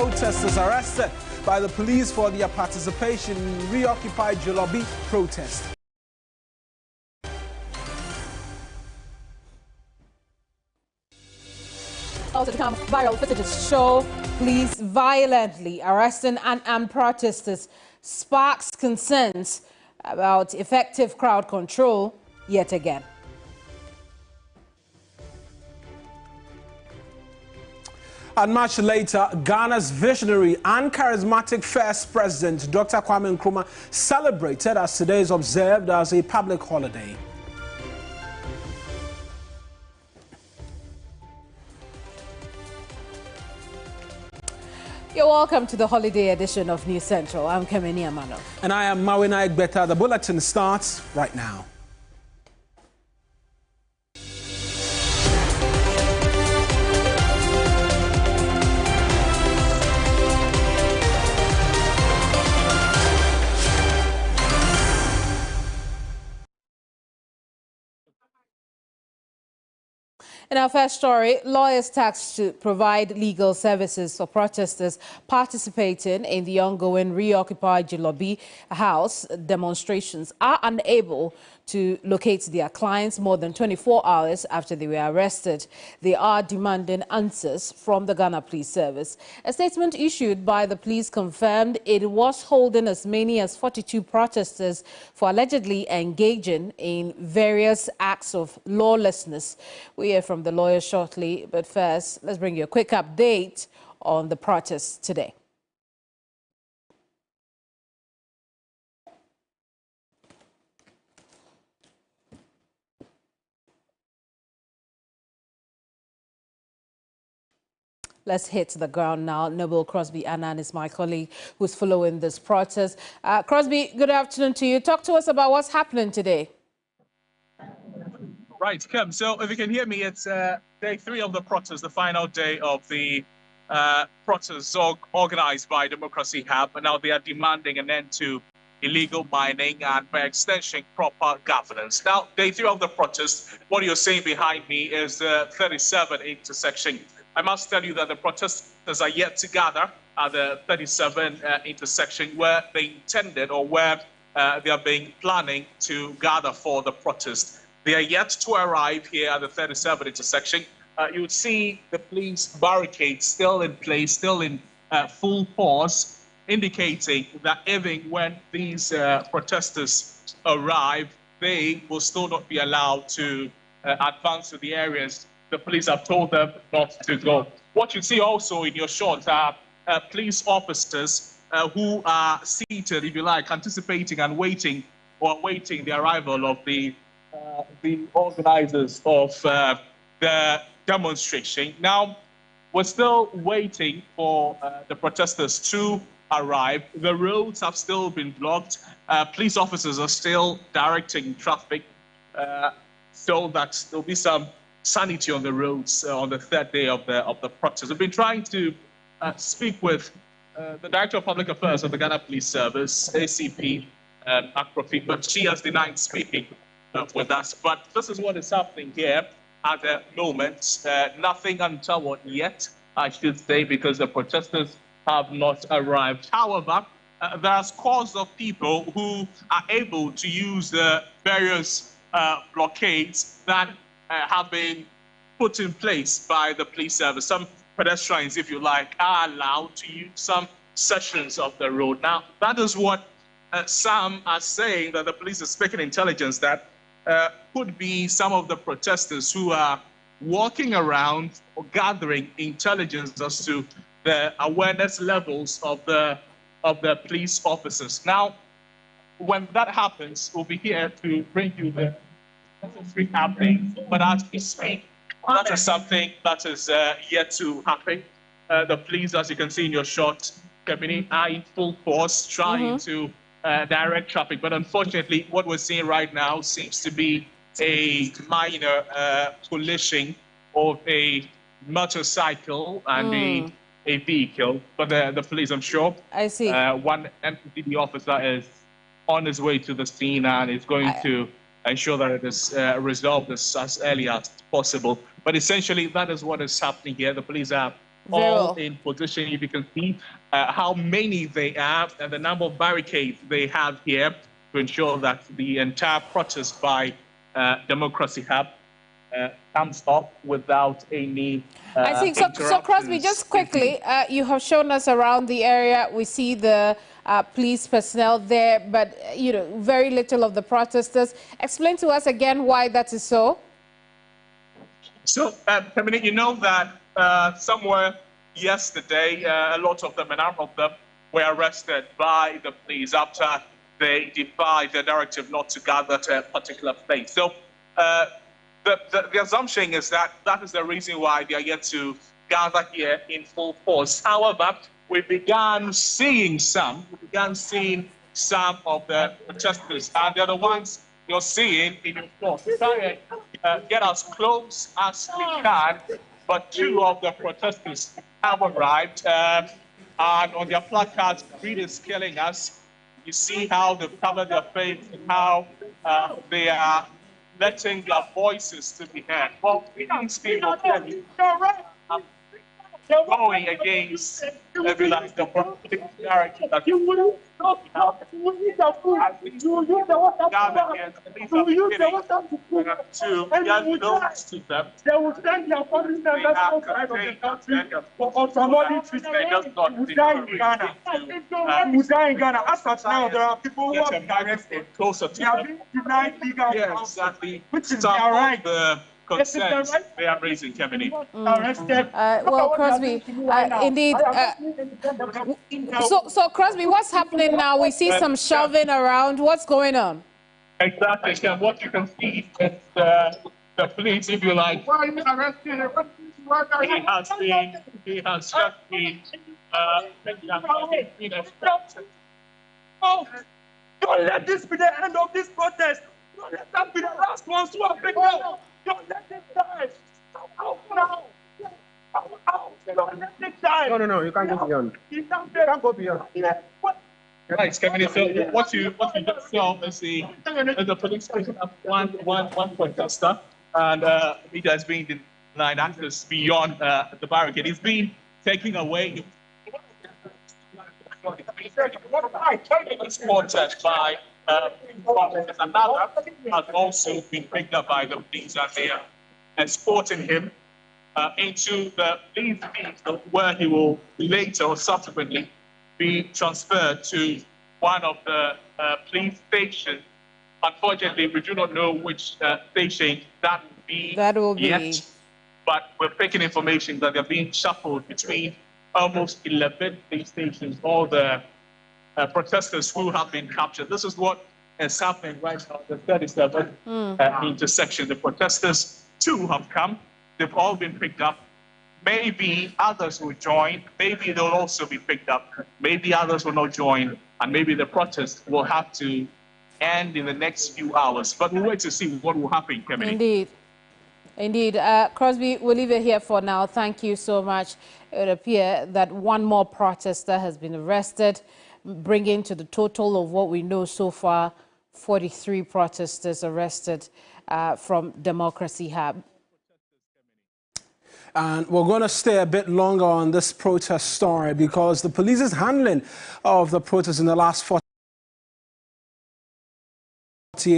protesters arrested by the police for their participation in reoccupied Jolobi protest. Also to come, viral footage show police violently arresting unarmed protesters sparks concerns about effective crowd control yet again. And much later, Ghana's visionary and charismatic first president, Dr. Kwame Nkrumah, celebrated as today is observed as a public holiday. You're welcome to the holiday edition of News Central. I'm Kemeni Amano. And I am Mawina Egbeta. The bulletin starts right now. In our first story, lawyers tasked to provide legal services for protesters participating in the ongoing reoccupied Jolobi House demonstrations are unable to locate their clients more than 24 hours after they were arrested. They are demanding answers from the Ghana Police Service. A statement issued by the police confirmed it was holding as many as 42 protesters for allegedly engaging in various acts of lawlessness. We hear from the lawyers shortly, but first, let's bring you a quick update on the protests today. Let's hit the ground now. Noble Crosby Annan is my colleague who's following this protest. Crosby, good afternoon to you. Talk to us about what's happening today. Right, Kim. So if you can hear me, it's day 3 of the protest, the final day of the protests organized by Democracy Hub. And now they are demanding an end to illegal mining and, by extension, proper governance. Now, day 3 of the protest, what you're seeing behind me is the 37 intersection. I must tell you that the protesters are yet to gather at the 37 intersection where they intended or where they are planning to gather for the protest. They are yet to arrive here at the 37 intersection. You would see the police barricades still in place, still in full force, indicating that even when these protesters arrive, they will still not be allowed to advance to the areas the police have told them not to go. What you see also in your shot are police officers who are seated, if you like, anticipating and waiting or awaiting the arrival of the organizers of the demonstration. Now, we're still waiting for the protesters to arrive. The roads have still been blocked. Police officers are still directing traffic so that there'll be some sanity on the roads on the 3rd day of the protest. We've been trying to speak with the Director of Public Affairs of the Ghana Police Service, ACP Akrofi, but she has denied speaking with us. But this is what is happening here at the moment. Nothing untoward yet, I should say, because the protesters have not arrived. However, there's scores of people who are able to use the various blockades that have been put in place by the police service. Some pedestrians, if you like, are allowed to use some sections of the road. Now, that is what some are saying, that the police is speaking intelligence that could be some of the protesters who are walking around or gathering intelligence as to the awareness levels of the police officers. Now, when that happens, we'll be here to bring you the free update. But as we speak, that is something that is yet to happen. The police, as you can see in your shot, Kemini, are in full force trying to direct traffic. But unfortunately, what we're seeing right now seems to be a minor collision of a motorcycle and a vehicle. But the police, I'm sure, I see. One MPD officer is on his way to the scene and is going to ensure that it is resolved as early as possible. But essentially, that is what is happening here. The police are all in position. You can see how many they have and the number of barricades they have here to ensure that the entire protest by Democracy Hub comes off without any I think so. So Crosby, just quickly, you have shown us around the area. We see the police personnel there, but very little of the protesters. Explain to us again why that is so. So, Dominic, you know that somewhere yesterday, a lot of them, a number of them, were arrested by the police after they defied the directive not to gather at a particular place. So, the assumption is that that is the reason why they are yet to gather here in full force. However, we began seeing some of the protesters, and they're the ones you're seeing in your front. We try and get as close as we can, but two of the protesters have arrived, and on their placards, "Greed is killing us." You see how they've covered their face and how they are letting their voices to be heard. Well, these people going against every like the character that you will they will send their foreign members outside of the country for somebody treatment. We die in Ghana. We die in Ghana. As of now, there are people who have been arrested. They have been denied legal counsel, which is their right. Concerns they are raising, Kevin. Well, Crosby, indeed. So Crosby, what's happening now? We see some shoving around. What's going on? Exactly. What you can see is the police, if you like. He has just been don't let this be the end of this protest. Don't let that be the last ones who are picked up. Don't let it die. No, you can't go beyond. You can't go beyond. Right, Kevin. So what you just saw is the police picking up one protester, and he has been denied access beyond the barricade. He's been taken away. Escorted by another has also been picked up by the police, and they are escorting him into the police vehicle, where he will later or subsequently be transferred to one of the police stations. Unfortunately, we do not know which station that will be yet, but we're picking information that they're being shuffled between almost 11 police stations, all the protesters who have been captured. This is what is happening right now, the 37 intersection. The protesters too have come. They've all been picked up. Maybe others will join. Maybe they'll also be picked up. Maybe others will not join. And maybe the protest will have to end in the next few hours. But we'll wait to see what will happen, Kevin. Indeed. Indeed. Crosby, we'll leave it here for now. Thank you so much. It would appear that one more protester has been arrested, bringing to the total of what we know so far, 43 protesters arrested from Democracy Hub. And we're going to stay a bit longer on this protest story because the police's handling of the protest in the last 48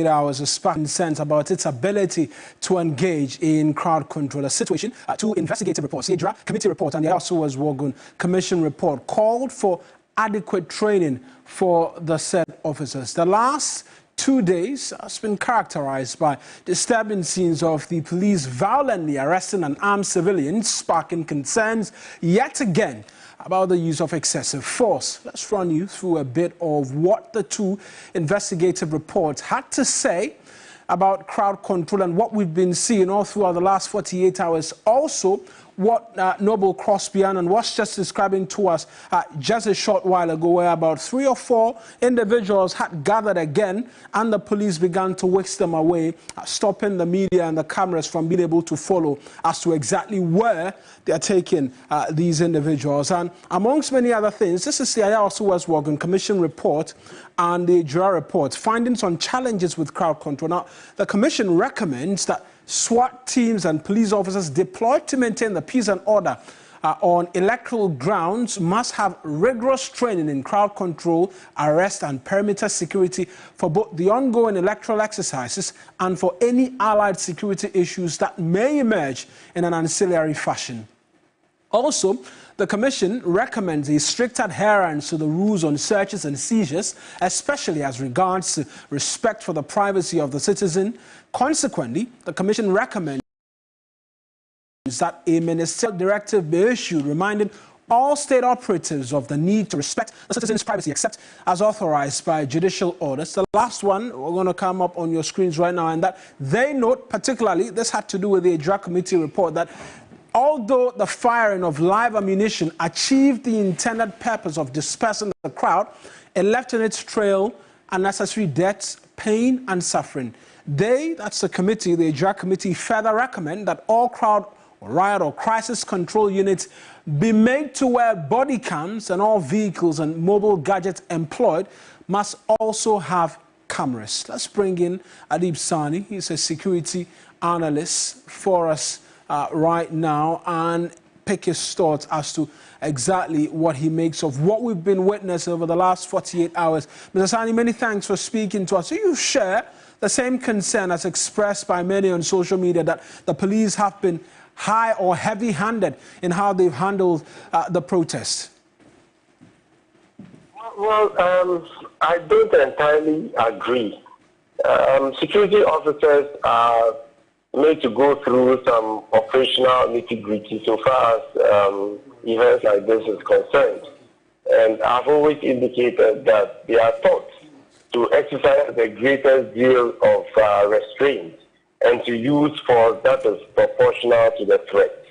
hours is sparking sense about its ability to engage in crowd control. A situation, two investigative reports, the draft committee report and the Asuwas Wogun Commission report called for adequate training for the said officers. The last 2 days has been characterized by disturbing scenes of the police violently arresting and armed civilians, sparking concerns yet again about the use of excessive force. Let's run you through a bit of what the two investigative reports had to say about crowd control and what we've been seeing all throughout the last 48 hours. Also, what Noble Crosbyan was just describing to us just a short while ago, where about 3 or 4 individuals had gathered again and the police began to whisk them away, stopping the media and the cameras from being able to follow as to exactly where they're taking these individuals. And amongst many other things, this is the Asuwas Wogun Commission report and the Jura report, findings on challenges with crowd control. Now, the Commission recommends that SWAT teams and police officers deployed to maintain the peace and order on electoral grounds must have rigorous training in crowd control, arrest and perimeter security for both the ongoing electoral exercises and for any allied security issues that may emerge in an ancillary fashion. Also, the Commission recommends a strict adherence to the rules on searches and seizures, especially as regards to respect for the privacy of the citizen. Consequently, the Commission recommends that a ministerial directive be issued reminding all state operatives of the need to respect the citizens' privacy except as authorized by judicial orders. The last one, we're going to come up on your screens right now, and that they note particularly, this had to do with the Adra Committee report, that although the firing of live ammunition achieved the intended purpose of dispersing the crowd, it left in its trail unnecessary deaths, pain and suffering. They, that's the committee, the Adra Committee, further recommend that all crowd or riot or crisis control units be made to wear body cams, and all vehicles and mobile gadgets employed must also have cameras. Let's bring in Adib Sani. He's a security analyst for us right now and pick his thoughts as to exactly what he makes of what we've been witnessing over the last 48 hours. Mr. Sani, many thanks for speaking to us. Do you share the same concern as expressed by many on social media that the police have been high or heavy-handed in how they've handled the protest? Well, I don't entirely agree. Security officers are made to go through some operational nitty-gritty so far as events like this is concerned. And I've always indicated that they are taught to exercise the greatest deal of restraint and to use force that is proportional to the threat.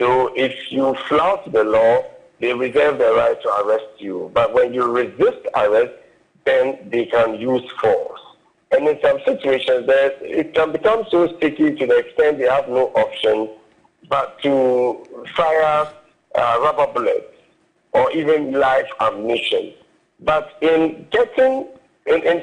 So if you flout the law, they reserve the right to arrest you. But when you resist arrest, then they can use force. And in some situations, it can become so sticky to the extent they have no option but to fire rubber bullets or even live ammunition. But in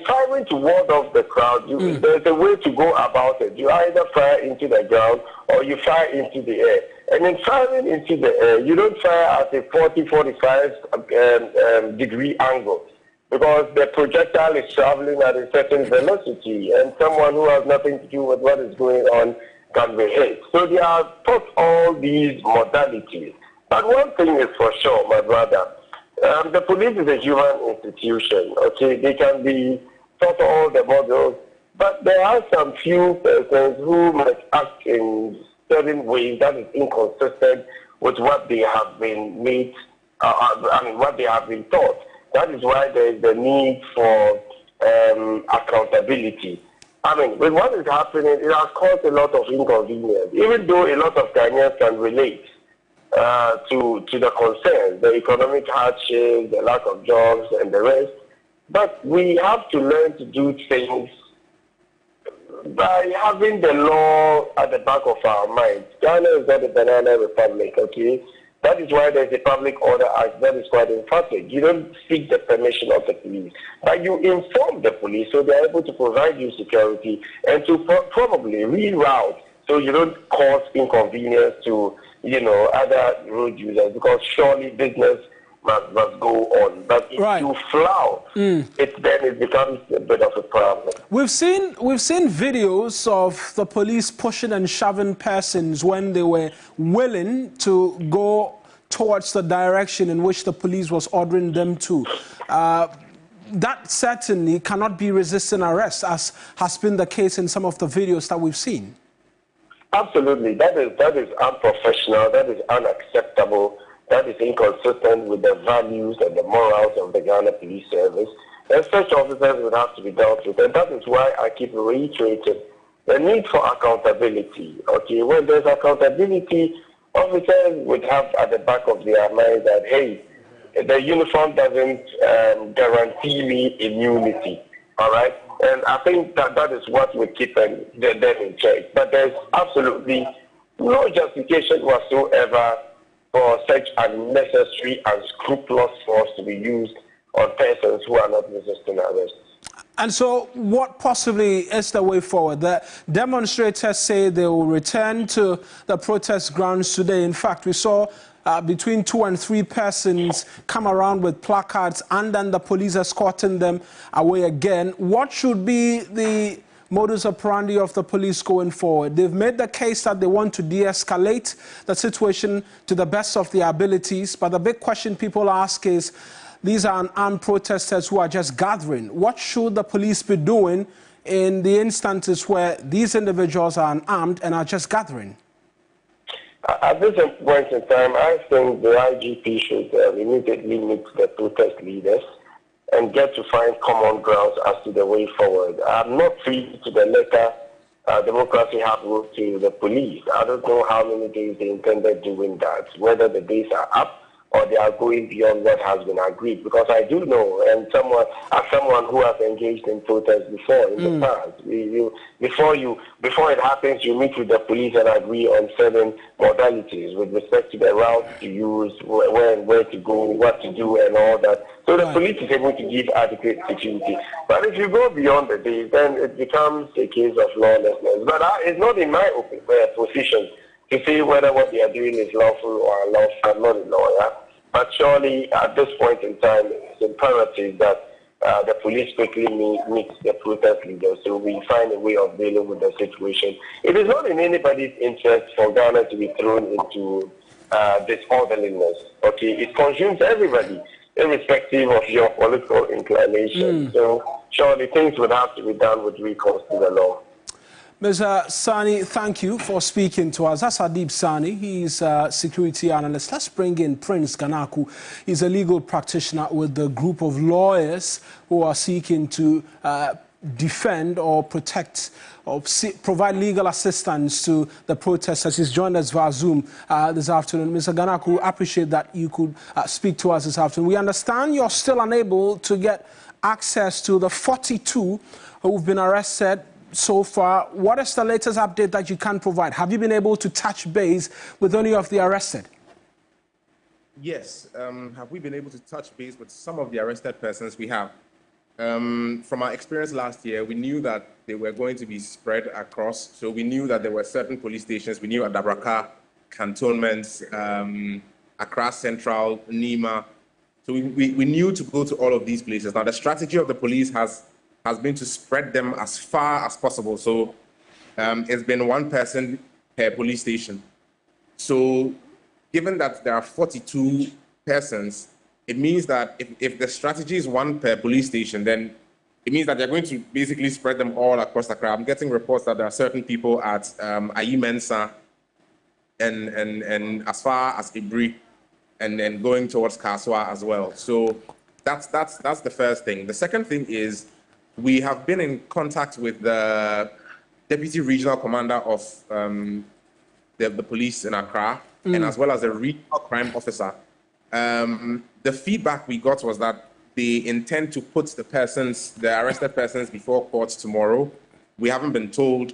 firing to ward off the crowd, there's a way to go about it. You either fire into the ground or you fire into the air. And in firing into the air, you don't fire at a 40-45 degree angle, because the projectile is traveling at a certain velocity, and someone who has nothing to do with what is going on can be hit. So they are taught all these modalities. But one thing is for sure, my brother, the police is a human institution, okay? They can be taught all the models, but there are some few persons who might act in certain ways that is inconsistent with what they have been made, what they have been taught. That is why there is the need for accountability. With what is happening, it has caused a lot of inconvenience, even though a lot of Ghanaians can relate to the concerns, the economic hardship, the lack of jobs, and the rest. But we have to learn to do things by having the law at the back of our minds. Ghana is not a banana republic, okay? That is why there's a Public Order Act that is quite emphatic. You don't seek the permission of the police, but you inform the police so they're able to provide you security and to probably reroute so you don't cause inconvenience to, other road users, because surely business must go on. But if you flout, it becomes a bit of a problem. We've seen videos of the police pushing and shoving persons when they were willing to go towards the direction in which the police was ordering them to. That certainly cannot be resisting arrest, as has been the case in some of the videos that we've seen. Absolutely. That is unprofessional. That is unacceptable. That is inconsistent with the values and the morals of the Ghana Police Service. And such officers would have to be dealt with. And that is why I keep reiterating the need for accountability. Okay, when there's accountability, officers would have at the back of their mind that, hey, the uniform doesn't guarantee me immunity. All right? And I think that is what would keep them in check. But there's absolutely no justification whatsoever for such unnecessary and scrupulous force to be used on persons who are not resisting arrest. And so what possibly is the way forward? The demonstrators say they will return to the protest grounds today. In fact, we saw between 2 and 3 persons come around with placards and then the police escorting them away again. What should be the modus operandi of the police going forward? They've made the case that they want to de-escalate the situation to the best of their abilities, but the big question people ask is, these are unarmed protesters who are just gathering. What should the police be doing in the instances where these individuals are unarmed and are just gathering? At this point in time, I think the IGP should immediately meet the protest leaders and get to find common grounds as to the way forward. I'm not free to the letter Democracy have wrote to the police. I don't know how many days they intended doing that, whether the days are up or they are going beyond what has been agreed. Because I do know, and as someone who has engaged in protests before in the past, before it happens, you meet with the police and agree on certain modalities with respect to the routes to use, where to go, what to do, and all that. So the police is able to give adequate security. But if you go beyond the days, then it becomes a case of lawlessness. But it's not in my position to say whether what they are doing is lawful or unlawful. I'm not a lawyer. But surely, at this point in time, it's imperative that the police quickly meet the protest leaders so we find a way of dealing with the situation. It is not in anybody's interest for Ghana to be thrown into disorderliness. Okay, it consumes everybody, irrespective of your political inclination. So surely things would have to be done with recourse to the law. Mr. Sani, thank you for speaking to us. That's Adib Sani. He's a security analyst. Let's bring in Prince Ganaku. He's a legal practitioner with the group of lawyers who are seeking to defend or protect or provide legal assistance to the protesters. He's joined us via Zoom this afternoon. Mr. Ganaku, I appreciate that you could speak to us this afternoon. We understand you're still unable to get access to the 42 who've been arrested so far. What is the latest update that you can provide? Have you been able to touch base with any of the arrested? Yes. Have we been able to touch base with some of the arrested persons? We have. From our experience last year, we knew that they were going to be spread across. So we knew that there were certain police stations. We knew at Dabraka, cantonments, Accra Central, Nima. So we knew to go to all of these places. Now, the strategy of the police has been to spread them as far as possible. So it's been one person per police station. So given that there are 42 persons, it means that if the strategy is one per police station, then it means that they're going to basically spread them all across Accra. I'm getting reports that there are certain people at Ayi Mensa and as far as Ibri, and then going towards Kaswa as well. So that's the first thing. The second thing is, we have been in contact with the Deputy Regional Commander of the police in Accra, and as well as the Regional Crime Officer. The feedback we got was that they intend to put the arrested persons before court tomorrow. We haven't been told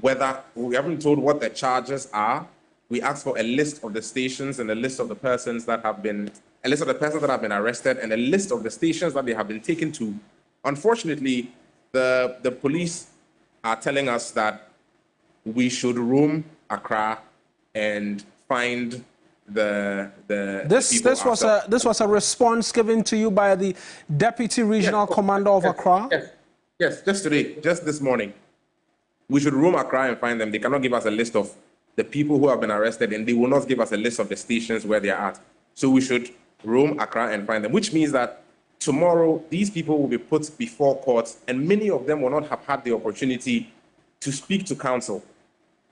what the charges are. We asked for a list of the stations and a list of the persons that have been arrested and a list of the stations that they have been taken to. Unfortunately, the police are telling us that we should roam Accra and find this was a response given to you by the Deputy Regional Commander of Accra? Yes, just today, just this morning. We should roam Accra and find them. They cannot give us a list of the people who have been arrested, and they will not give us a list of the stations where they are at. So we should roam Accra and find them, which means that tomorrow, these people will be put before court, and many of them will not have had the opportunity to speak to counsel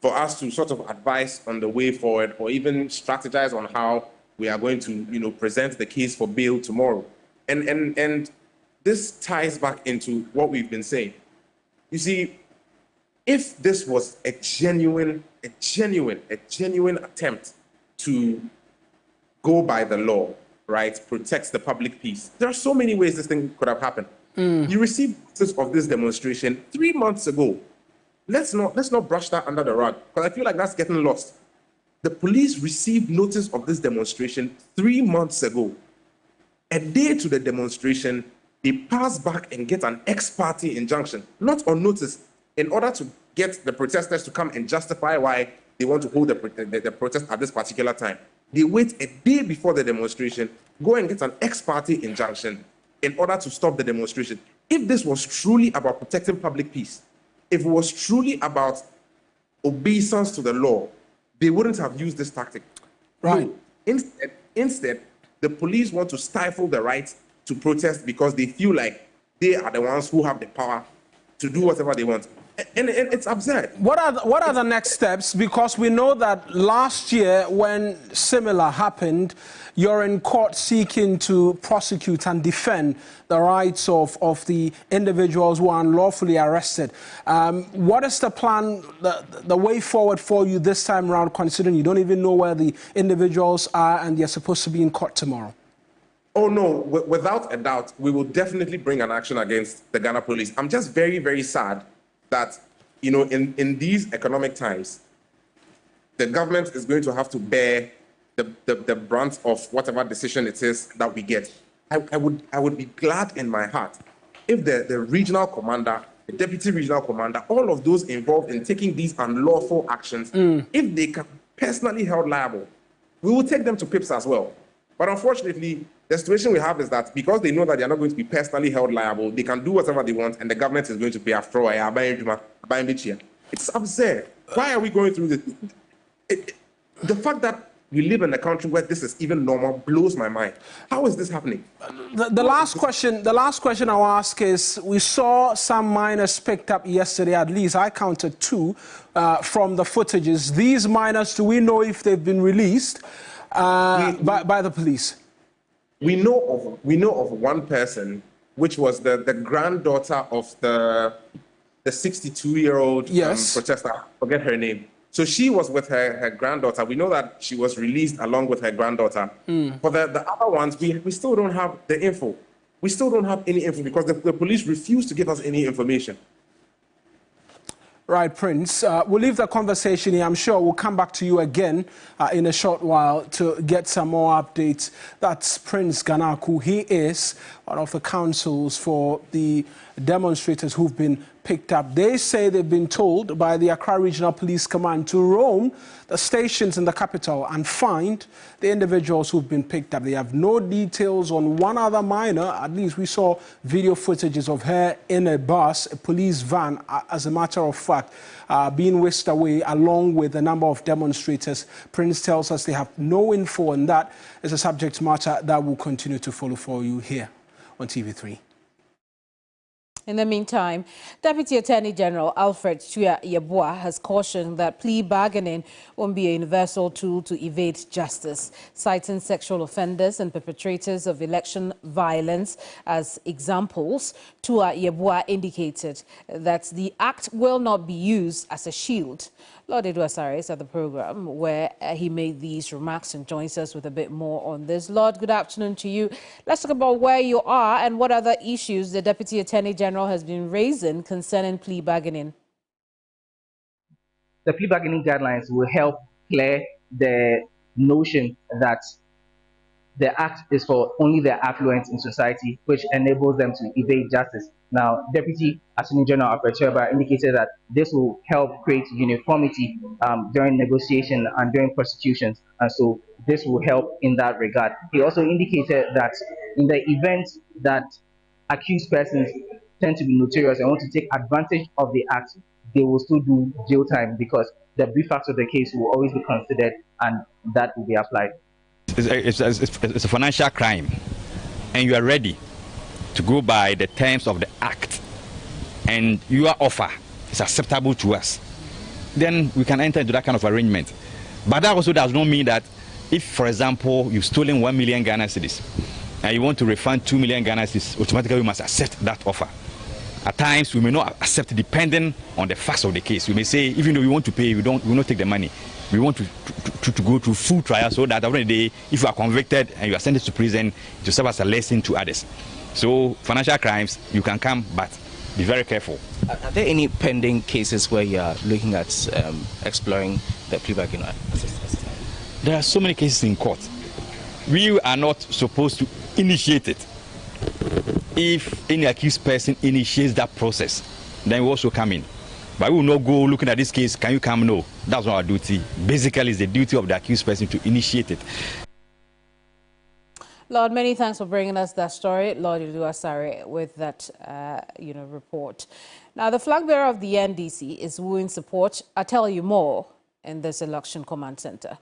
for us to sort of advise on the way forward or even strategize on how we are going to, present the case for bail tomorrow. And this ties back into what we've been saying. You see, if this was a genuine attempt to go by the law, right, protects the public peace. There are so many ways this thing could have happened. You received notice of this demonstration 3 months ago. Let's not brush that under the rug, because I feel like that's getting lost. The police received notice of this demonstration 3 months ago. A day to the demonstration, they pass back and get an ex-parte injunction, not on notice, in order to get the protesters to come and justify why they want to hold the protest at this particular time. They wait a day before the demonstration, go and get an ex parte injunction in order to stop the demonstration. If this was truly about protecting public peace, if it was truly about obeisance to the law, they wouldn't have used this tactic. Right. No. Instead, the police want to stifle the right to protest because they feel like they are the ones who have the power to do whatever they want. And it's absurd. What are the next steps? Because we know that last year, when similar happened, you're in court seeking to prosecute and defend the rights of the individuals who are unlawfully arrested. What is the plan, the way forward for you this time around, considering you don't even know where the individuals are and they're supposed to be in court tomorrow? Oh, no, without a doubt, we will definitely bring an action against the Ghana police. I'm just very, very sad that, you know, in these economic times, the government is going to have to bear the brunt of whatever decision it is that we get. I would be glad in my heart if the regional commander, the deputy regional commander, all of those involved in taking these unlawful actions, if they can be personally held liable, we will take them to PIPS as well. But unfortunately, the situation we have is that because they know that they're not going to be personally held liable, they can do whatever they want, and the government is going to pay after all. It's absurd. Why are we going through this? The fact that we live in a country where this is even normal blows my mind. How is this happening? The last question I'll ask is, we saw some minors picked up yesterday, at least I counted 2 from the footages. These minors, do we know if they've been released by the police? We know of one person, which was the granddaughter of the 62-year-old protester. I forget her name. So she was with her granddaughter. We know that she was released along with her granddaughter. For the other ones, we still don't have the info. We still don't have any info because the police refuse to give us any information. Right, Prince. We'll leave the conversation here. I'm sure we'll come back to you again in a short while to get some more updates. That's Prince Ganaku. He is one of the counsels for the demonstrators who've been picked up. They say they've been told by the Accra Regional Police Command to roam the stations in the capital and find the individuals who've been picked up. They have no details on one other minor. At least we saw video footages of her in a bus, a police van, as a matter of fact, being whisked away along with a number of demonstrators. Prince tells us they have no info on that. It's a subject matter that will continue to follow for you here on TV3. In the meantime, Deputy Attorney General Alfred Yeboah has cautioned that plea bargaining won't be a universal tool to evade justice, citing sexual offenders and perpetrators of election violence as examples. Yeboah indicated that the act will not be used as a shield. Lord Edwasare is at the program where he made these remarks and joins us with a bit more on this. Lord, good afternoon to you. Let's talk about where you are and what other issues the Deputy Attorney General has been raising concerning plea bargaining. The plea bargaining guidelines will help clear the notion that the act is for only the affluent in society, which enables them to evade justice. Now, Deputy Attorney General Alfred Yeboah indicated that this will help create uniformity during negotiation and during prosecutions, and so this will help in that regard. He also indicated that in the event that accused persons tend to be notorious and want to take advantage of the act, they will still do jail time because the brief facts of the case will always be considered and that will be applied. It's a financial crime, and you are ready to go by the terms of the act, and your offer is acceptable to us, then we can enter into that kind of arrangement. But that also does not mean that if, for example, you've stolen 1 million Ghana cedis and you want to refund 2 million Ghana cedis, automatically we must accept that offer. At times, we may not accept it depending on the facts of the case. We may say, even though we want to pay, we will not take the money. We want to go to full trial so that at the end of the day, if you are convicted and you are sentenced to prison, it will serve as a lesson to others. So financial crimes, you can come, but be very careful. Are there any pending cases where you are looking at exploring the plea bargaining? There are so many cases in court. We are not supposed to initiate it. If any accused person initiates that process, then we also come in. But we will not go looking at this case, can you come? No. That's not our duty. Basically, it's the duty of the accused person to initiate it. Lord, many thanks for bringing us that story, Lord Iluasare, with that, report. Now, the flag bearer of the NDC is wooing support. I'll tell you more in this election command center.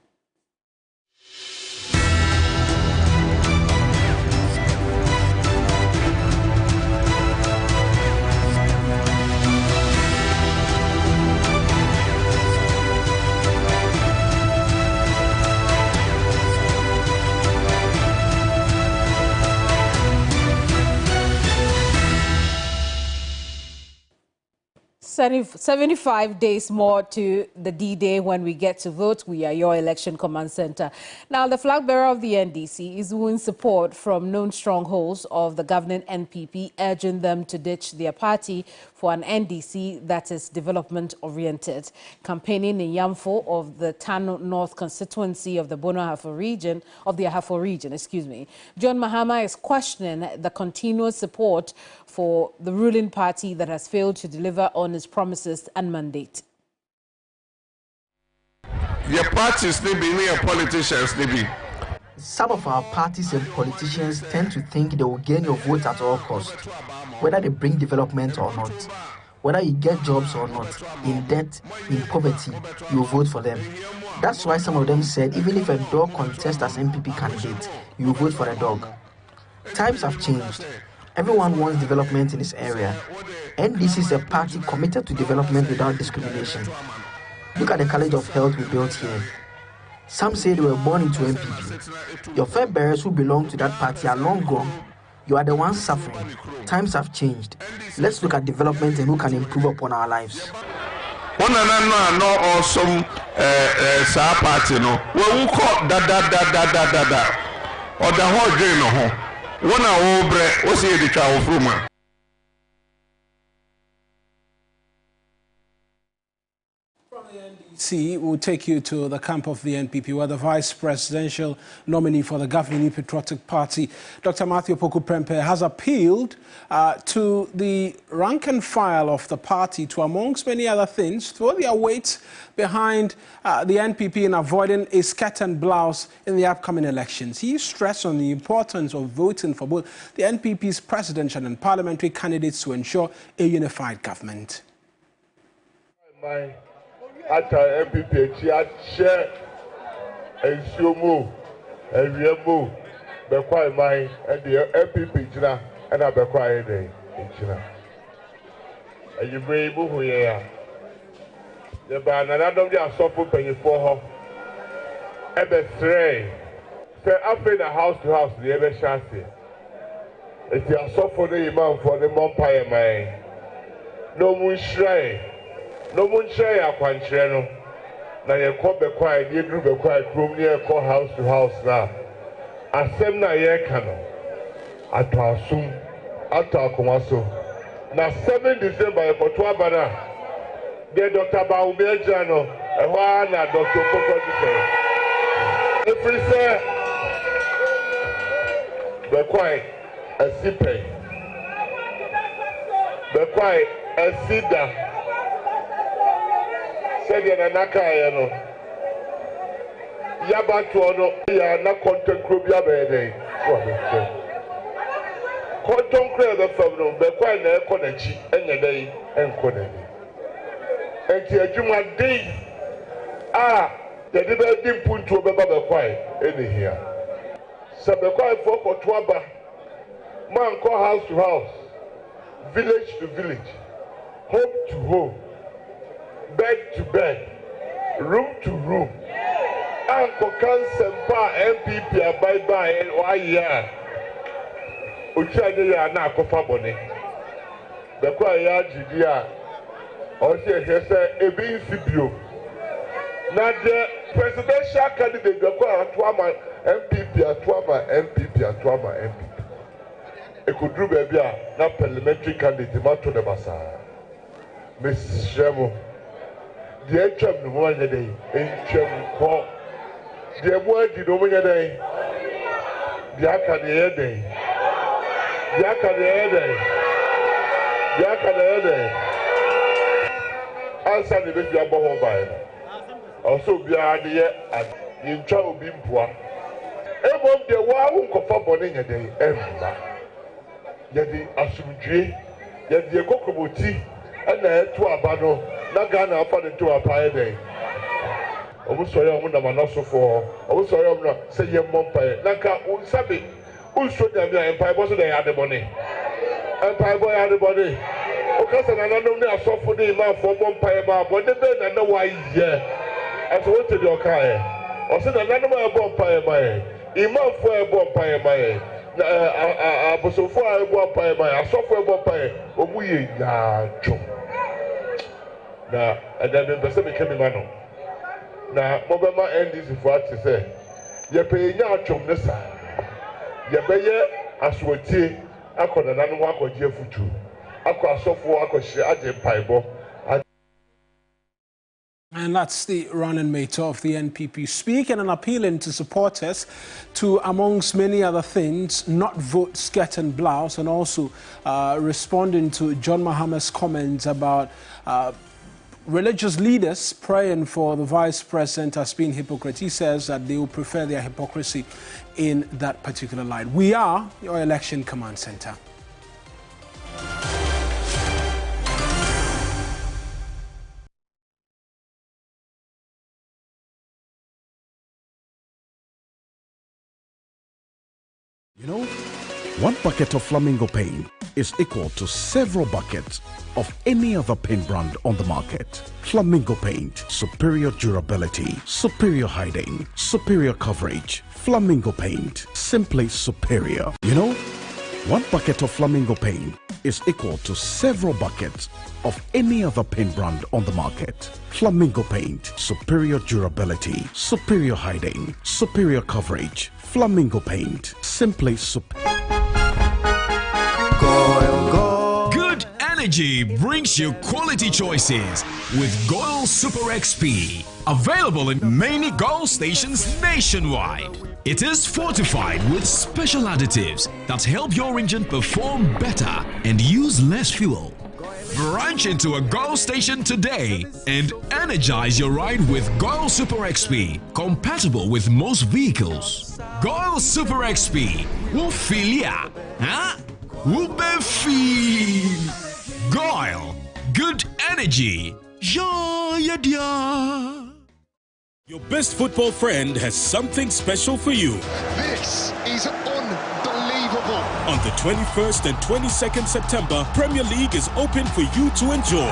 75 days more to the D-Day when we get to vote. We are your election command center. Now, the flag bearer of the NDC is wooing support from known strongholds of the governing NPP, urging them to ditch their party for an NDC that is development-oriented. Campaigning in Yamfo of the Tano North constituency of the Ahafo region, John Mahama is questioning the continuous support for the ruling party that has failed to deliver on its promises and mandate. Your parties may be near politicians, maybe. Some of our parties and politicians tend to think they will gain your vote at all costs, whether they bring development or not, whether you get jobs or not, in debt, in poverty, you vote for them. That's why some of them said even if a dog contests as MPP candidate, you vote for a dog. Times have changed. Everyone wants development in this area. NDC is a party committed to development without discrimination. Look at the College of Health we built here. Some say they were born into MPP. Your flag bearers who belong to that party are long gone. You are the ones suffering. Times have changed. Let's look at development and who can improve upon our lives. One and no awesome party no. Well, who call da or the whole day no. One over what's the travel from? NDC will take you to the camp of the NPP, where the vice presidential nominee for the governing Patriotic Party, Dr. Matthew Poku Prempeh, has appealed to the rank and file of the party to, amongst many other things, throw their weight behind the NPP in avoiding a skirt and blouse in the upcoming elections. He stressed on the importance of voting for both the NPP's presidential and parliamentary candidates to ensure a unified government. Ata MPP share ensumu ewiemu bekwai mai and the MPP jina and abekwai dey jina ayibre bu huye ya the banana dia sofo panyifo ho ebe three say after the house to house the ebe chance it ya sofo the imam for the monpaye mai no mun shrine no one share aquaculture no. Na ye ko be kwai, ye dru be kwai krom ye ko house to house na. Asem na ye ka no. Ato asum, ato akomaso. Na 7 December e koto abana. De Dr. Baumbeja no, e wa na Dr. Poku say. Every say be kwai a sipe. Be kwai a sida. Said Yanaka, no Yabato, no, ya na content group Yabede. Content create the film, the quite a connection, and a day, and connect. And Juma day, the debate didn't put to a baba quiet, any here. So the quiet folk or Twaba, man call house to house, village to village, home to home. Bed to bed, room to room. Uncle Kansempa MPP bye and 1 year. Uchaja na kofabone. The choir Jidia or say Ebin Sibio. Now the presidential candidate the choir Twama MPP Twama MPP. It could do baby na parliamentary candidate Mato de Basa. Miss Shemo. The Apremdo no one day, Apremdo call. The boy did no one day. The Academy day. The Academy day. The Academy day. Answer the baby about by. Also be idea and in trouble being poor. Everyone the wow cofa bonning a day, Emma. Yet asumdue, yet the cocoboti, and the to a bano, Nagana upon it to a pie day. I was sorry, I'm not so for. I was sorry, I'm not say your mumpire. Naka, Unsabi, Unso, the empire was they had the money. Empire boy had the body. Because I don't know they are so for the man for mumpire, but they don't know why, yeah. As what to your car. I said, I don't know about mumpire, Imam for a bumpire, my. I was so far a bumpire, I saw for a bumpire. Oh, we are chum. Now, and then the person became a man. Now, Mobama end this is what to say. You pay your chum this side. You pay as what tea. I could not walk on your foot. I could software, I could share at the pipe. And that's the running mate of the NPP speaking and appealing to supporters to, amongst many other things, not vote skirt and blouse, and also responding to John Mahama's comments about religious leaders praying for the vice president as being hypocrite. He says that they will prefer their hypocrisy in that particular light. We are your election command center. You know, one bucket of flamingo paint is equal to several buckets of any other paint brand on the market. Flamingo paint, superior durability, superior hiding, superior coverage. Flamingo paint, simply superior. You know, one bucket of flamingo paint is equal to several buckets of any other paint brand on the market. Flamingo paint, superior durability, superior hiding, superior coverage. Flamingo paint, simply superior. Good energy brings you quality choices with Goil Super XP. Available in many Goil stations nationwide. It is fortified with special additives that help your engine perform better and use less fuel. Branch into a Goil station today and energize your ride with Goil Super XP, compatible with most vehicles. Goil Super XP will feel ya, huh? Will be feel. Goil, good energy. Yeah, yeah. Your best football friend has something special for you. This is unbelievable. On the 21st and 22nd September, Premier League is open for you to enjoy.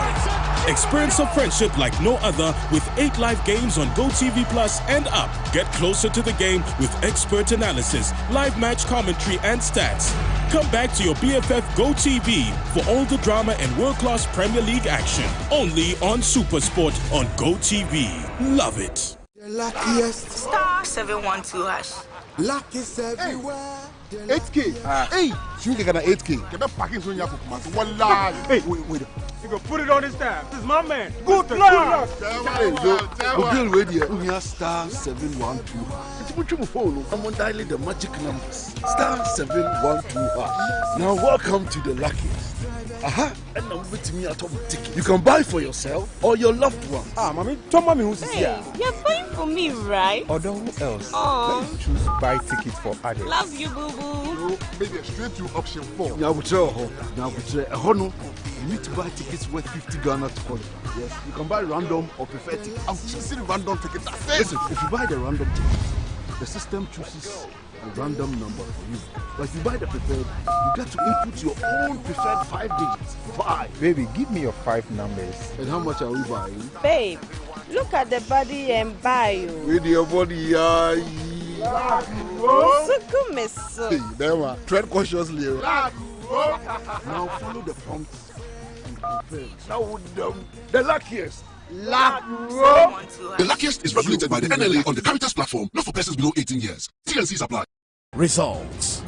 Experience a friendship like no other with 8 live games on GoTV Plus and up. Get closer to the game with expert analysis, live match commentary and stats. Come back to your BFF GoTV for all the drama and world-class Premier League action. Only on SuperSport on GoTV. Love it. The luckiest. Star 712 hash. Luck is everywhere. 8K. Hey, you can get an 8K. Get that packing soon. Hey, wait. You can put it on his tab. This is my man. Good luck. Hey, yo, Bill Radio. We are star 712. It's much more phone. I'm on dialing the magic numbers. Star 712. Now welcome to the luckiest. Aha, and now with me at home ticket. You can buy for yourself or your loved one. Mommy, tell mommy who's here. You're buying for me, right? Or who else? Oh. Let me choose buy tickets for others. Love you, boo boo. Maybe straight to option 4. Now you need to buy tickets worth 50 Ghana to qualify. Yes, you can buy random or preferred tickets. I'm choosing random tickets. Listen, if you buy the random ticket, the system chooses a random number for you. But if you buy the preferred, you get to input your own preferred 5 digits. 5. Baby, give me your 5 numbers. And how much are we buying? Babe, look at the body and buy you. With your body, Hey, there, tread cautiously. Now follow the prompts and confirm. Now the luckiest. The luckiest is regulated by the NLA on the Caritas platform, not for persons below 18 years. T&Cs apply. Results.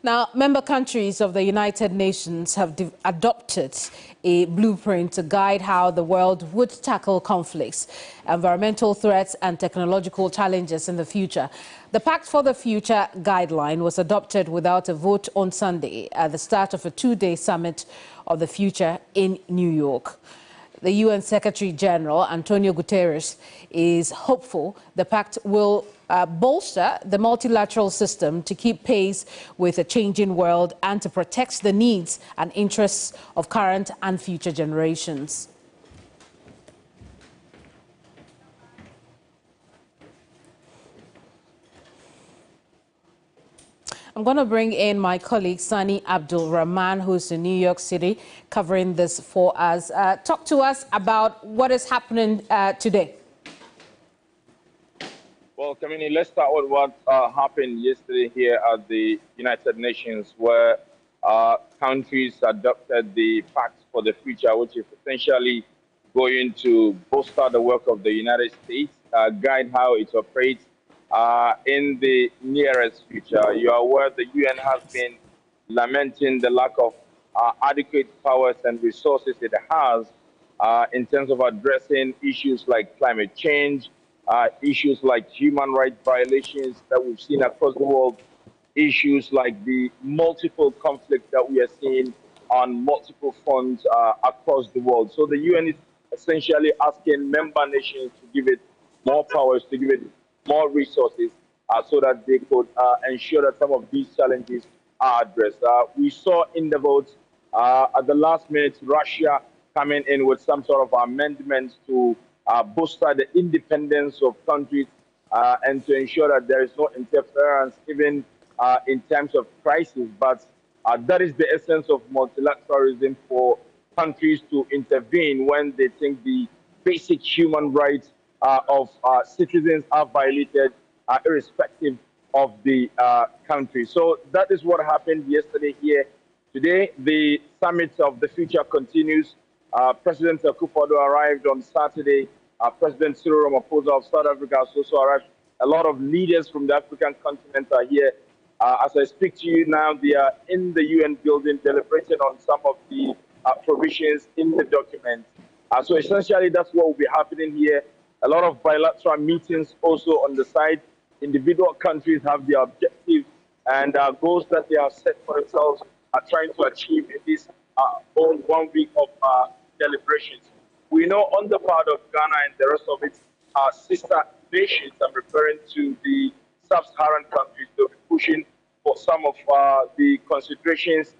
Now, member countries of the United Nations have adopted a blueprint to guide how the world would tackle conflicts, environmental threats and technological challenges in the future. The Pact for the Future guideline was adopted without a vote on Sunday at the start of a two-day summit of the future in New York. The UN Secretary General, Antonio Guterres, is hopeful the pact will bolster the multilateral system to keep pace with a changing world and to protect the needs and interests of current and future generations. I'm going to bring in my colleague Sani Abdul Rahman, who's in New York City, covering this for us. Talk to us about what is happening today. Well, Kamini, let's start with what happened yesterday here at the United Nations, where countries adopted the Pact for the Future, which is essentially going to bolster the work of the United States, guide how it operates in the nearest future. You are aware the UN has been lamenting the lack of adequate powers and resources it has in terms of addressing issues like climate change, issues like human rights violations that we've seen across the world, issues like the multiple conflicts that we are seeing on multiple fronts across the world. So the UN is essentially asking member nations to give it more powers, to give it more resources so that they could ensure that some of these challenges are addressed. We saw in the votes at the last minute Russia coming in with some sort of amendments to bolster the independence of countries and to ensure that there is no interference even in times of crisis. But that is the essence of multilateralism, for countries to intervene when they think the basic human rights of citizens are violated, irrespective of the country. So that is what happened yesterday here. Today, the summit of the future continues. President Akufo-Addo arrived on Saturday. President Cyril Ramaphosa of South Africa has also arrived. A lot of leaders from the African continent are here. As I speak to you now, they are in the UN building deliberating on some of the provisions in the document. So essentially, that's what will be happening here. A lot of bilateral meetings also on the side. Individual countries have their objectives and goals that they have set for themselves, are trying to achieve in this whole 1 week of deliberations. We know on the part of Ghana and the rest of its sister nations, I'm referring to the sub-Saharan countries, they'll be pushing for some of the considerations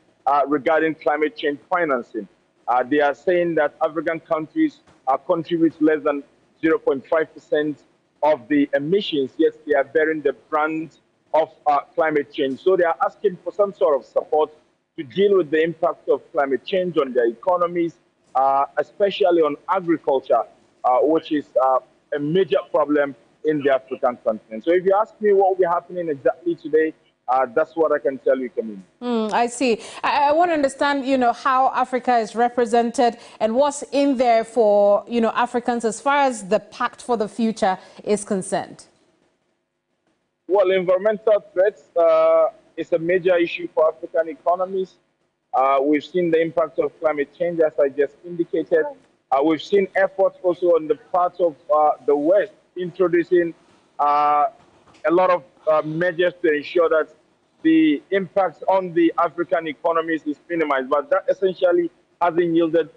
regarding climate change financing. They are saying that African countries contribute less than 0.5% of the emissions, yet they are bearing the brunt of climate change. So they are asking for some sort of support to deal with the impact of climate change on their economies, especially on agriculture, which is a major problem in the African continent. So if you ask me what will be happening exactly today, that's what I can tell you, Camille. I see. I want to understand, how Africa is represented and what's in there for, Africans as far as the Pact for the Future is concerned. Well, environmental threats is a major issue for African economies. We've seen the impact of climate change, as I just indicated. We've seen efforts also on the part of the West introducing a lot of measures to ensure that the impact on the African economies is minimized. But that essentially hasn't yielded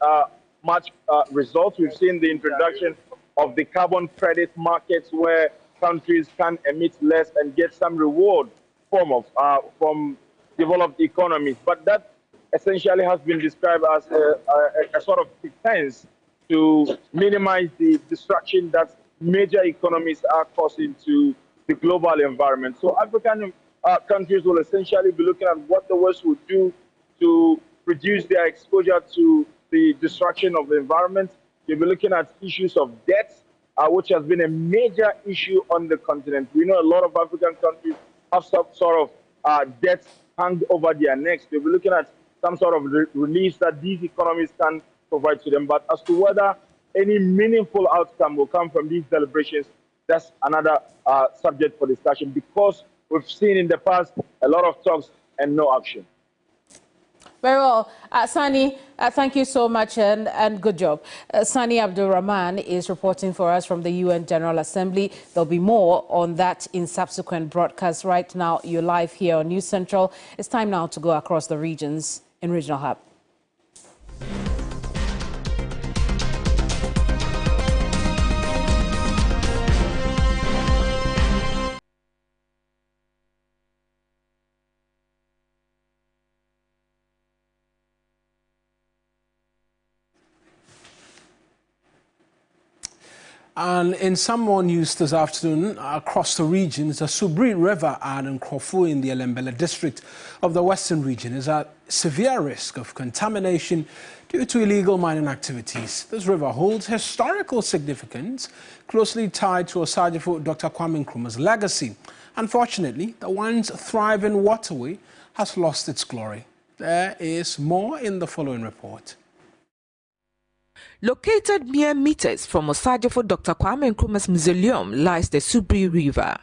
much results. We've seen the introduction of the carbon credit markets, where countries can emit less and get some reward from developed economies. But that essentially has been described as a sort of pretense to minimize the destruction that major economies are causing to the global environment. So African countries will essentially be looking at what the West would do to reduce their exposure to the destruction of the environment. They'll be looking at issues of debt, which has been a major issue on the continent. We know a lot of African countries have some sort of debt hanged over their necks. They'll be looking at some sort of relief that these economies can provide to them. But as to whether any meaningful outcome will come from these deliberations, that's another subject for discussion, because we've seen in the past a lot of talks and no action. Very well. Sani, thank you so much and good job. Sani Abdulrahman is reporting for us from the UN General Assembly. There'll be more on that in subsequent broadcasts. Right now, you're live here on News Central. It's time now to go across the regions in Regional Hub. And in some more news this afternoon, across the regions, the Subri River and Nkrumah in the Elembele district of the Western region is at severe risk of contamination due to illegal mining activities. This river holds historical significance, closely tied to Osajifo Dr. Kwame Nkrumah's legacy. Unfortunately, the once thriving waterway has lost its glory. There is more in the following report. Located mere meters from Osajifo Dr. Kwame Nkrumah's mausoleum lies the Subri River,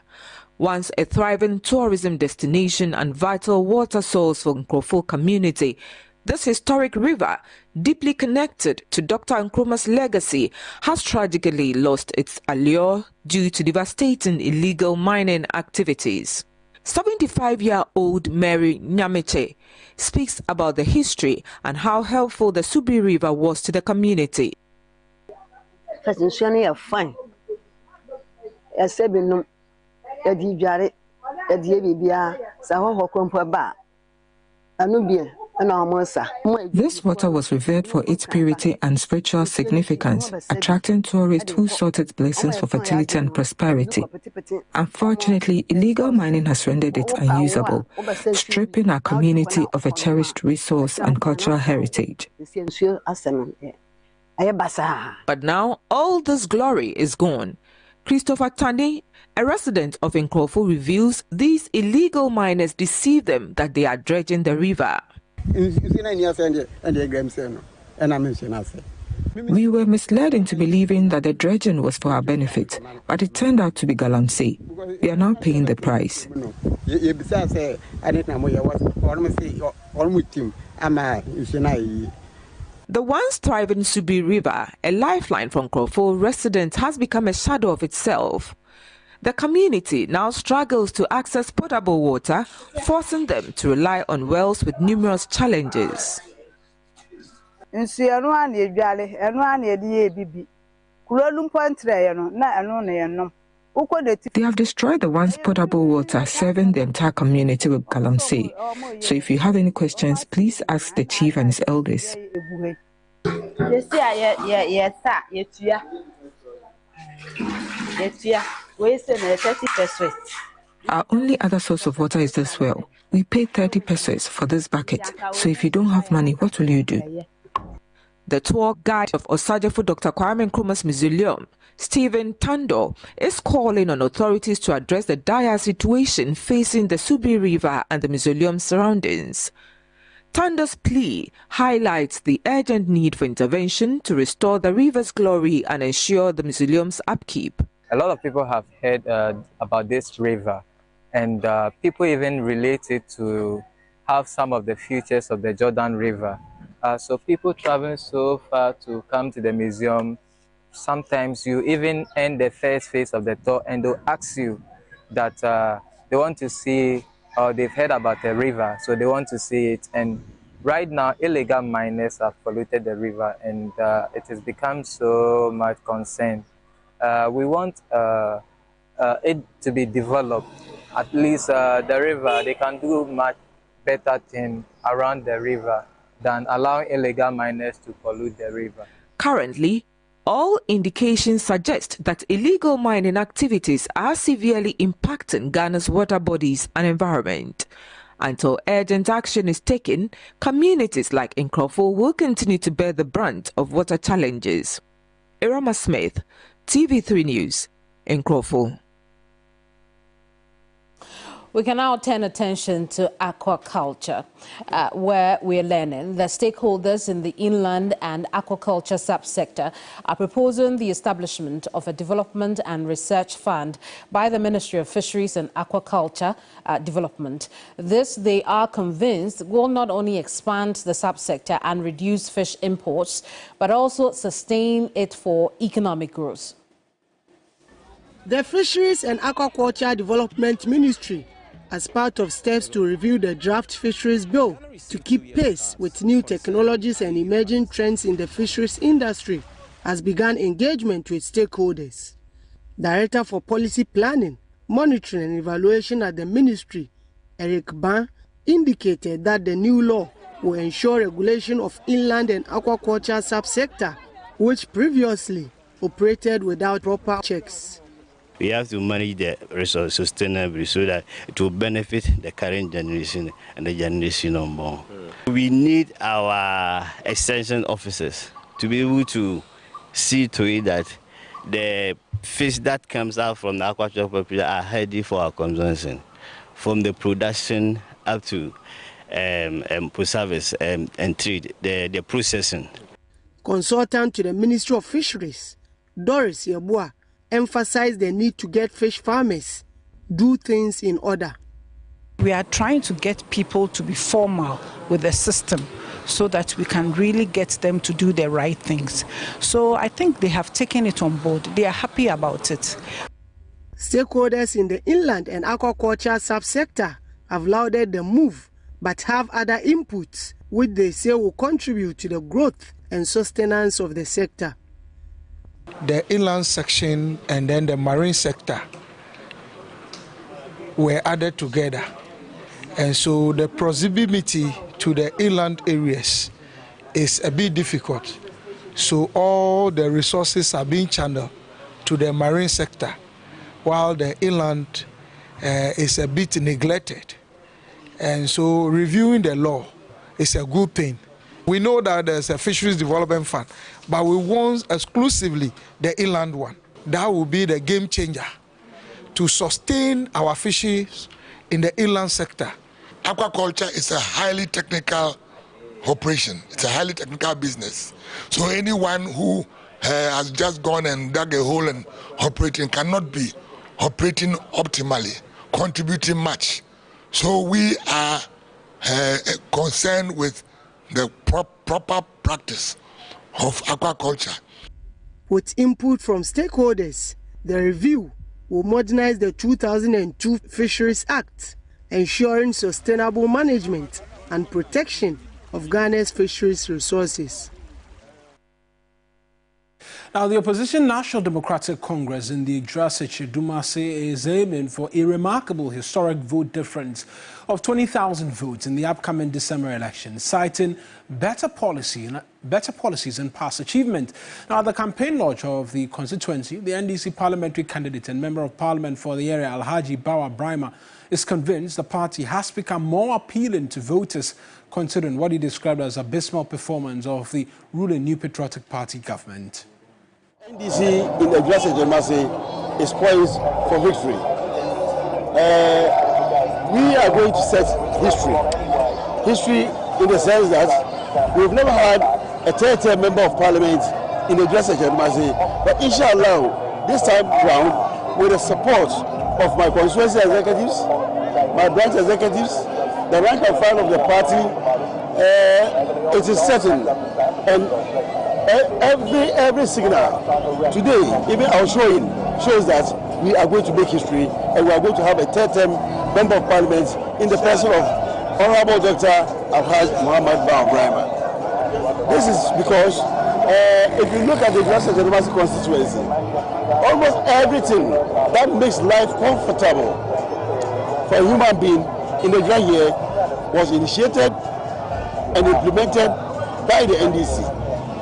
once a thriving tourism destination and vital water source for Nkrumah community. This historic river, deeply connected to Dr. Nkrumah's legacy, has tragically lost its allure due to devastating illegal mining activities. 75-year-old Mary Nyameche speaks about the history and how helpful the Subri River was to the community. This water was revered for its purity and spiritual significance, attracting tourists who sought its blessings for fertility and prosperity. Unfortunately, illegal mining has rendered it unusable, stripping our community of a cherished resource and cultural heritage. But now, all this glory is gone. Christopher Tani, a resident of Nkrumah, reveals these illegal miners deceive them that they are dredging the river. We were misled into believing that the dredging was for our benefit, but it turned out to be galamsey. We are now paying the price. The once thriving Subri River, a lifeline from Nkrumah residents, has become a shadow of itself. The community now struggles to access potable water, forcing them to rely on wells with numerous challenges. They have destroyed the once potable water, serving the entire community with galamsey. So if you have any questions, please ask the chief and his elders. Our only other source of water is this well. We pay 30 pesos for this bucket. So if you don't have money, what will you do? The tour guide of Osajifo Dr. Kwame Nkrumah's mausoleum, Stephen Tando, is calling on authorities to address the dire situation facing the Subri River and the mausoleum surroundings. Tando's plea highlights the urgent need for intervention to restore the river's glory and ensure the mausoleum's upkeep. A lot of people have heard about this river, and people even relate it to have some of the features of the Jordan River. So people traveling so far to come to the museum, sometimes you even end the first phase of the tour and they'll ask you that they want to see, or they've heard about the river, so they want to see it. And right now, illegal miners have polluted the river, and it has become so much concern. We want it to be developed. At least the river, they can do much better thing around the river than allowing illegal miners to pollute the river. Currently, all indications suggest that illegal mining activities are severely impacting Ghana's water bodies and environment. Until urgent action is taken, communities like Nkrumah will continue to bear the brunt of water challenges. Irama Smith, TV3 News, Nkrumah. We can now turn attention to aquaculture, where we're learning that stakeholders in the inland and aquaculture subsector are proposing the establishment of a development and research fund by the Ministry of Fisheries and Aquaculture Development. This, they are convinced, will not only expand the subsector and reduce fish imports, but also sustain it for economic growth. The Fisheries and Aquaculture Development Ministry, as part of steps to review the draft fisheries bill to keep pace with new technologies and emerging trends in the fisheries industry, has begun engagement with stakeholders. Director for Policy Planning, Monitoring and Evaluation at the Ministry, Eric Ban, indicated that the new law will ensure regulation of inland and aquaculture subsector, which previously operated without proper checks. We have to manage the resource sustainably so that it will benefit the current generation and the generation unborn. We need our extension officers to be able to see to it that the fish that comes out from the aquaculture population are healthy for our consumption, from the production up to service and trade, the processing. Consultant to the Ministry of Fisheries, Doris Yeboah, emphasized the need to get fish farmers do things in order. We are trying to get people to be formal with the system so that we can really get them to do the right things. So I think they have taken it on board. They are happy about it. Stakeholders in the inland and aquaculture subsector have lauded the move, but have other inputs which they say will contribute to the growth and sustenance of the sector. The inland section and then the marine sector were added together. And so the proximity to the inland areas is a bit difficult. So all the resources are being channeled to the marine sector, while the inland is a bit neglected. And so reviewing the law is a good thing. We know that there's a fisheries development fund, but we want exclusively the inland one. That will be the game changer to sustain our fisheries in the inland sector. Aquaculture is a highly technical operation. It's a highly technical business. So anyone who has just gone and dug a hole and operating cannot be operating optimally, contributing much. So we are concerned with the proper practice of aquaculture. With input from stakeholders, the review will modernize the 2002 Fisheries Act, ensuring sustainable management and protection of Ghana's fisheries resources. Now, the opposition National Democratic Congress in the Idrasiche Dumase is aiming for a remarkable historic vote difference of 20,000 votes in the upcoming December election, citing better policies and past achievement. Now, the campaign launch of the constituency, the NDC parliamentary candidate and member of parliament for the area, Alhaji Bawa Brima, is convinced the party has become more appealing to voters, considering what he described as abysmal performance of the ruling New Patriotic Party government. NDC in the Idrasiche Dumase is poised for victory. We are going to set history. History in the sense that we've never had a third-term member of parliament in the Idrasiche Dumase, but inshallah, this time round, with the support of my constituency executives, my branch executives, the rank and file of the party, it is certain. And every signal today, even our showing, shows that we are going to make history and we are going to have a third-term member of parliament in the person of Honorable Dr. Alhaji Muhammad Bawa Brima. This is because if you look at the Idrasiche Dumase constituency, almost everything that makes life comfortable for a human being in the dry year was initiated and implemented by the NDC.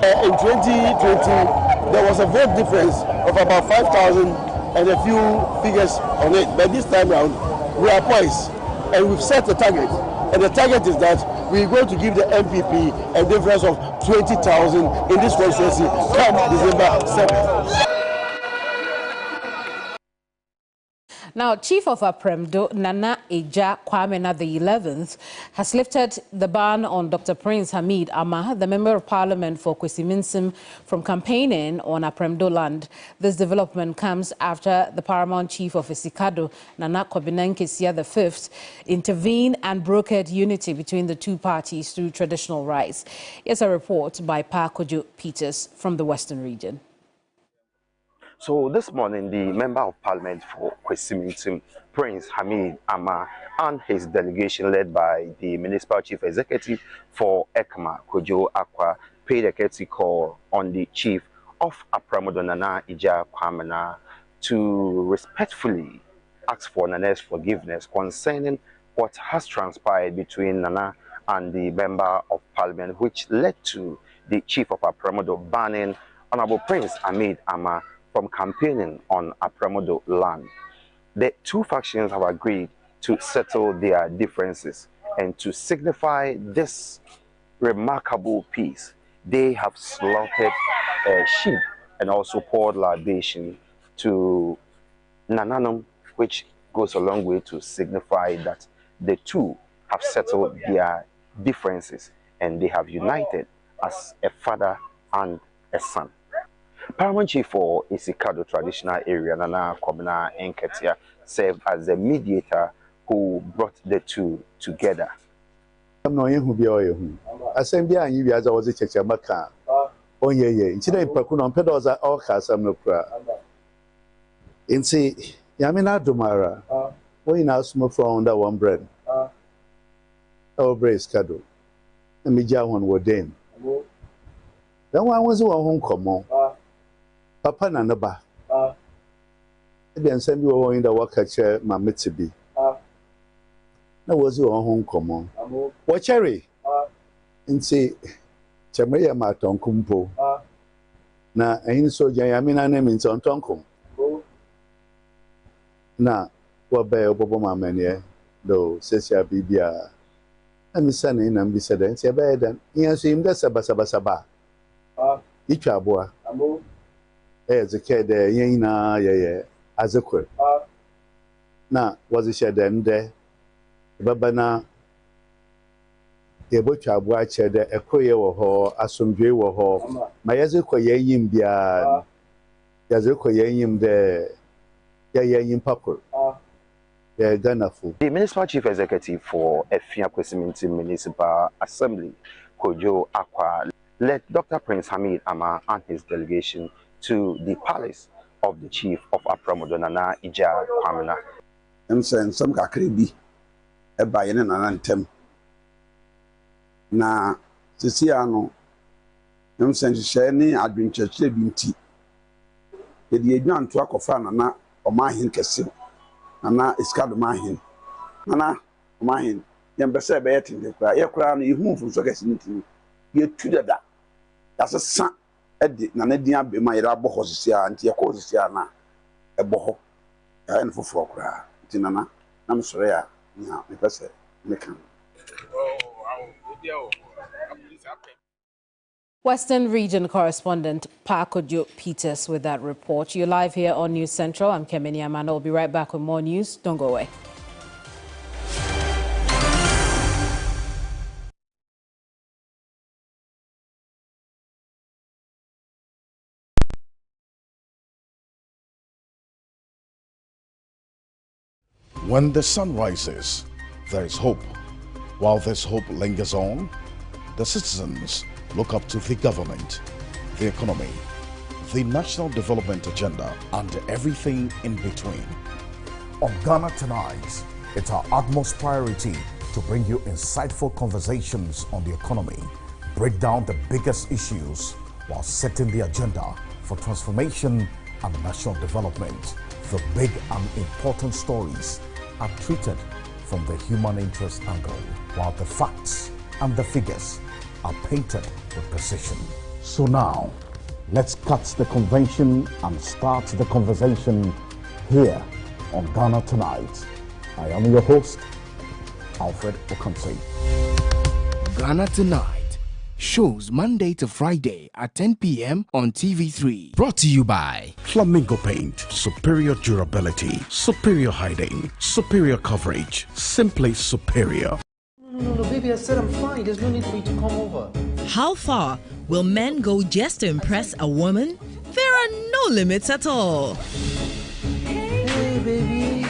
In 2020, there was a vote difference of about 5,000 and a few figures on it. But this time around, we are poised and we've set the target. And the target is that we're going to give the MPP a difference of 20,000 in this constituency come December 7th. Now, Chief of Apremdo, Nana Eja Kwamena the 11th, has lifted the ban on Dr. Prince Hamid Ama, the Member of Parliament for Kwesi from campaigning on Apremdo land. This development comes after the Paramount Chief of Esikado, Nana Kobinankesia V, intervened and brokered unity between the two parties through traditional rites. Here's a report by Pakojo Peters from the Western region. So this morning, the Member of Parliament for Kwesi, Prince Hamid Ama, and his delegation led by the Municipal Chief Executive for Ekma, Kojo Akwa, paid a courtesy call on the Chief of Apremdo, Nana Eja Kwamena, to respectfully ask for Nana's forgiveness concerning what has transpired between Nana and the Member of Parliament, which led to the Chief of Apremdo banning Honorable Prince Hamid Ama from campaigning on Apremdo land. The two factions have agreed to settle their differences, and to signify this remarkable peace, they have slaughtered sheep and also poured libation to Nananum, which goes a long way to signify that the two have settled their differences and they have united as a father and a son. Paramount Chief for Esikado traditional area, Nana Kobina Nketia, served as the mediator who brought the two together. I'm not who be all assembly and you as I was a chechamaka. Oh, yeah, instead of Pakuno Pedals are all Casam no cra. In say, Yamina Domara, when I smoke from that one bread. Our brace cado. And me Jawan were then. Then one was one home common. Papa Nanaba. Then send you all in the aquaculture, my Mitsubi. That was your home common. What cherry? And say, Chamaya Marton Kumpo. Na, and so Yamina name in Son Tonkum. Na, what by Obama Mania, though, says ya Bibia. And the son in and be said, and say, bad, and he has him that's a basabasaba. Each aboa. As a kid, yea, as a quick. Now, was it shed and there? Babana, a butcher watch a queer or her, as some jay or her. My Yazuko yim bia Yazuko yim there, yim papa. The Municipal Chief Executive for Kwesi Municipal Assembly, Kojo Akwa, led Dr. Prince Hamid Ama and his delegation to the palace of the Chief of Apremdo, Nana Eja Kwamena. And some kakribi a bayan and an antem. Na Siciano, send shani adventure binti. The Adrian to Akofana or Mahin Cassim. Nana is called Mahin. Nana, Mahin, Yambasa Betting the cry, your crown, you move from Sogasin. You're to that. That's a son. Nanadia be my rabo hosia and tia cosisiana a boho and for frog. Tinana, I'm sorry, now, because I can. Western Region correspondent Pakojo Peters with that report. You're live here on News Central. I'm Kemeni Amanda. I'll be right back with more news. Don't go away. When the sun rises, there is hope. While this hope lingers on, the citizens look up to the government, the economy, the national development agenda, and everything in between. On Ghana Tonight, it's our utmost priority to bring you insightful conversations on the economy, break down the biggest issues while setting the agenda for transformation and national development. The big and important stories are treated from the human interest angle, while the facts and the figures are painted with precision. So now, let's cut the convention and start the conversation here on Ghana Tonight. I am your host, Alfred Okamsi. Ghana Tonight, Shows Monday to Friday at 10 p.m. on TV3. Brought to you by Flamingo Paint. Superior durability, superior hiding, superior coverage, simply superior. No, baby, I said I'm fine. There's no need for you to come over. How far will men go just to impress a woman? There are no limits at all. Hey, baby.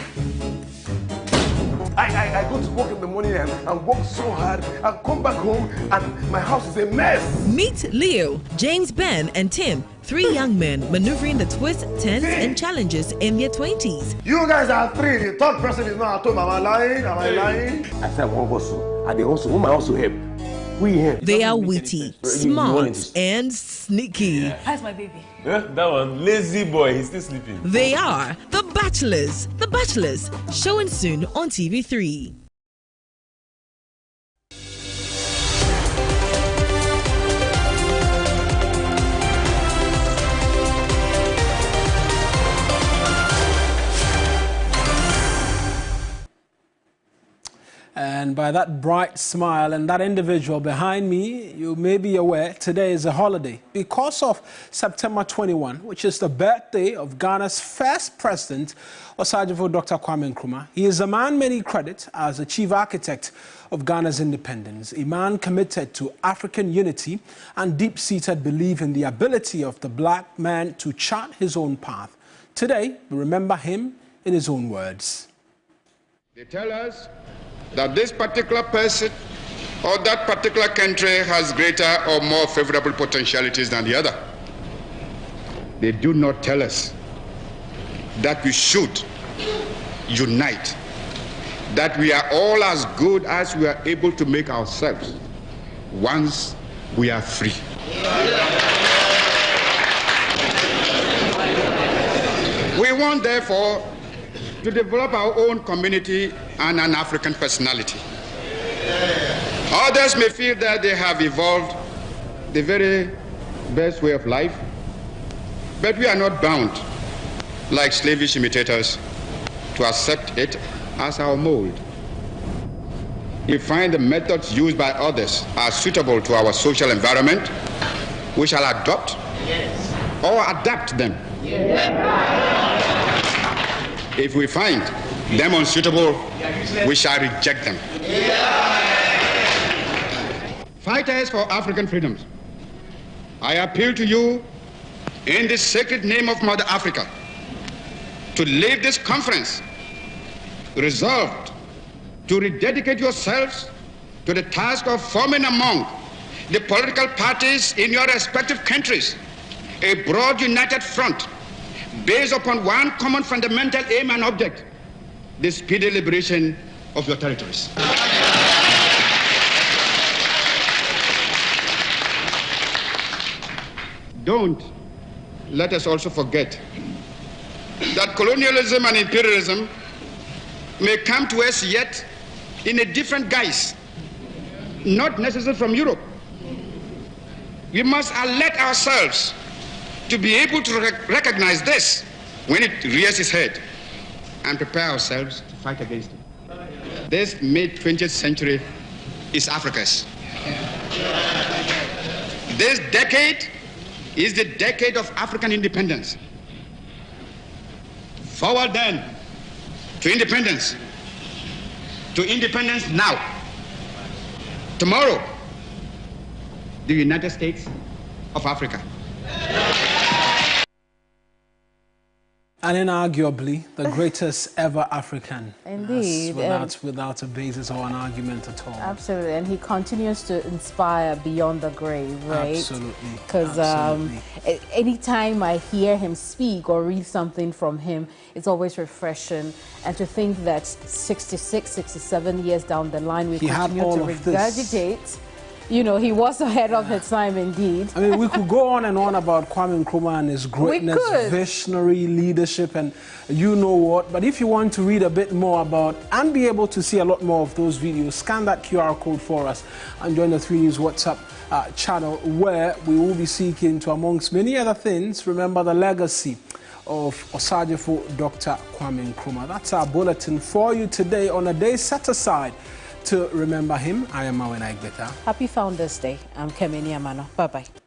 I go to work in the morning and work so hard and come back home and my house is a mess. Meet Leo, James, Ben, and Tim, 3 young men maneuvering the twists, turns, and challenges in their 20s. You guys are 3. The third person is not at home. Am I lying? Am I lying? I said I want also. And they also, whom I also help. We help. They are witty, smart, and sneaky. How's my baby? Yeah, that one, lazy boy, he's still sleeping. They are The Bachelors. The Bachelors, showing soon on TV3. And by that bright smile and that individual behind me, you may be aware today is a holiday because of September 21, which is the birthday of Ghana's first president, Osajifo Dr. Kwame Nkrumah. He is a man many credit as the chief architect of Ghana's independence, a man committed to African unity and deep-seated belief in the ability of the black man to chart his own path. Today, we remember him in his own words. They tell us that this particular person or that particular country has greater or more favorable potentialities than the other. They do not tell us that we should unite, that we are all as good as we are able to make ourselves once we are free. We want, therefore, to develop our own community and an African personality. Others may feel that they have evolved the very best way of life, but we are not bound, like slavish imitators, to accept it as our mold. If we find the methods used by others are suitable to our social environment, we shall adopt or adapt them. If we find them unsuitable, we shall reject them. Fighters for African freedoms, I appeal to you in the sacred name of Mother Africa to leave this conference resolved to rededicate yourselves to the task of forming among the political parties in your respective countries a broad united front based upon one common fundamental aim and object, the speedy liberation of your territories. Don't let us also forget that colonialism and imperialism may come to us yet in a different guise, not necessarily from Europe. We must alert ourselves to be able to recognize this when it rears its head and prepare ourselves to fight against it. This mid-20th century is Africa's. This decade is the decade of African independence. Forward then to independence now. Tomorrow, the United States of Africa. And inarguably, the greatest ever African. Indeed. Without a basis or an argument at all. Absolutely. And he continues to inspire beyond the grave, right? Absolutely. Because anytime I hear him speak or read something from him, it's always refreshing. And to think that 66, 67 years down the line, we continue to regurgitate. You know, he was ahead of his time indeed. I mean, we could go on and on about Kwame Nkrumah and his greatness, visionary leadership, and you know what. But if you want to read a bit more about and be able to see a lot more of those videos, scan that QR code for us and join the 3 News WhatsApp channel, where we will be seeking to, amongst many other things, remember the legacy of Osajifo Dr. Kwame Nkrumah. That's our bulletin for you today on a day set aside to remember him. I am Mawena Igbeta. Happy Founders Day. I'm Kemeni Amano. Bye-bye.